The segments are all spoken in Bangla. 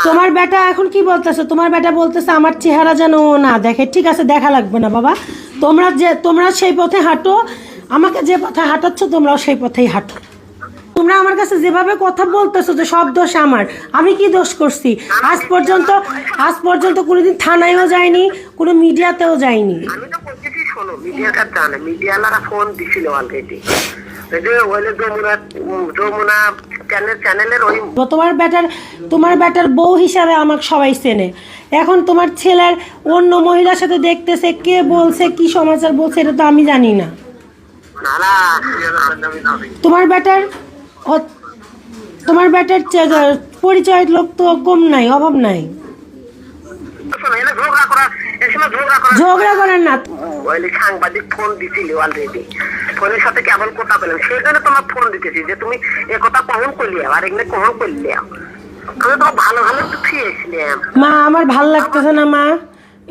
তোমার বেটা এখন কি বলতেছে? তোমার বেটা বলতেছে আমার চেহারা যেন ও না দেখে। ঠিক আছে, দেখা লাগবে না বাবা। তোমরা সেই পথে হাঁটো, আমাকে যে পথে হাঁটাচ্ছ তোমরাও সেই পথেই হাঁটো। তোমরা আমার কাছে যেভাবে কথা বলতেছো যে সব দোষ আমার, আমি কি দোষ করছি? আজ পর্যন্ত কোনোদিন থানায়ও যায়নি, কোনো মিডিয়াতেও যায়নি। আমি তো বলতেছি শোনো, মিডিয়াটা জানে, মিডিয়ালারা ফোন দিছিল অলরেডি। তোমার বেটার বউ হিসাবে আমাকে সবাই চেনে। এখন তোমার ছেলের অন্য মহিলার সাথে দেখতেছে, কে বলছে, কি সমাচার বলছে, এটা তো আমি জানি না। তোমার বেটার পরিচয়ের লোক তো কম নাই, অভাব নাই। ঝগড়া করেন না। সাংবাদিক ফোন দিছিল অলরেডি, ফোনের সাথে কেমন কথা বলেন, সেই জন্য তোমার ফোন দিতেছি যে তুমি এ কথা কখন করলি, আর এগুলো কখন করলি। আমি তো ভালো ভালো একটু খেয়েছিলাম। মা আমার ভাল লাগতেছে না, মা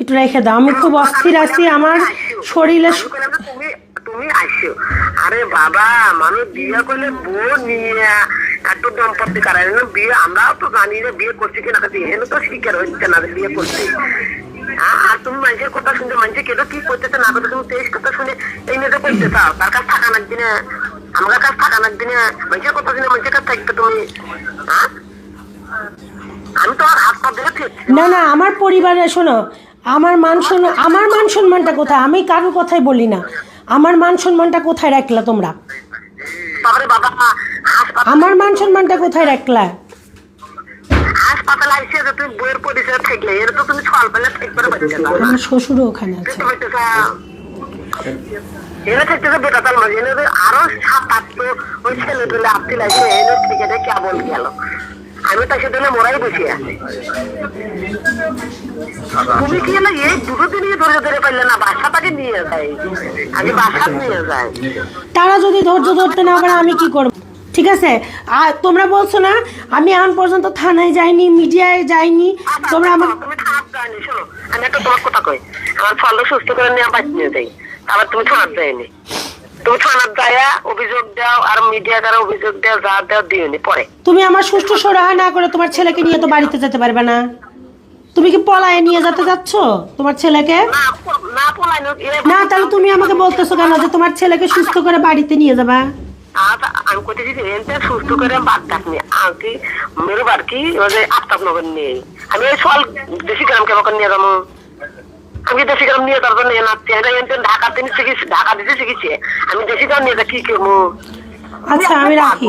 একটু রেখে দাও, আমি খুব অস্থির আছি, আমার শরীরে। তুমি আসো। আরে বাবা, মানুষ বিয়ে করলে বউ নিয়ে একটু দম্পতি কারণ বিয়ে, আমরাও তো জানি যে বিয়ে করছি কিনা, এখানে তো স্বীকার হচ্ছে না বিয়ে করছি। আর তুমি মানুষের কথা শুনতে, মানুষের কেন কি করতেছে না করতে, তুমি তেইশ কথা শুনে এই মেয়েটা করতে চাও। তার কাছে থাকা লাগবে না, আমার কাছে থাকা লাগবে না, মানুষের কথা শুনে মানুষের কাছে থাকবে তুমি। আমি তো আর হাত পা ধরে না না, আমার পরিবারে শোনো, আমার মান সম্মানটা কোথায়? আমি কারোর কথাই বলি না। আমার মান সম্মানটা কোথায় রাখলা তোমরা? আমার মান সম্মানটা কোথায় রাখলা? হাসপাতালে আইসে যে তুমি বইয়ের পরিচয় থাকলে, এর তো তুমি ছল পেলে থাকতে পারবে না। আমার শ্বশুরও ওখানে আছে। এনে থাকতেছে বেটাতাল মাঝে, এনে আরো 7-8 ওই ছেলে পেলে আপনি লাগছে, এনে ক্রিকেটে কেবল গেল। আমি তার সাথে মোড়াই বসে আছি। তুমি কি না এই দুটো দিনই ধরে পারলে না, বাসাটাকে নিয়ে যায়, আমি বাসা নিয়ে যাই। তারা যদি ধৈর্য ধরতে না পারে আমি কি করব? ঠিক আছে, আর তোমরা বলছো না আমি এখন পর্যন্ত থানায় যাইনি, মিডিয়ায় যাইনি, তোমরা আমার তুমি খারাপ যায়নি। শোনো, আমি একটা তোমার কথা কই, আমার ফলে সুস্থ করে নিয়ে বাঁচিয়ে নিয়ে যাই, আবার তুমি থানার যায়নি। তুমি থানার যায়া অভিযোগ দাও, আর মিডিয়া দ্বারা অভিযোগ দাও, যা দাও দিওনি। পরে তুমি আমার সুষ্ঠু সরাহা না করে তোমার ছেলেকে নিয়ে তো বাড়িতে যেতে পারবে না। তুমি কি পলায়ে নিয়ে যেতে যাচ্ছ তোমার ছেলেকে? না, তাহলে তুমি আমাকে বলতেছো কেন যে তোমার ছেলেকে সুস্থ করে বাড়িতে নিয়ে যাবা? আমি কোথায় সুস্থ করে বাদ ডাকনি আঁকি মেরু বার কি আফতাব নগর নেই। আমি এই সল দেশি গ্রাম কেমন নিয়ে যাবো? আমি দেশি গ্রাম নিয়ে যাবো নিয়ে নাচছি, ঢাকা দিনে শিখেছি, ঢাকা দিতে শিখেছি, আমি দেশি গ্রাম নিয়ে যা কি করবো? আচ্ছা, আমি রাখি।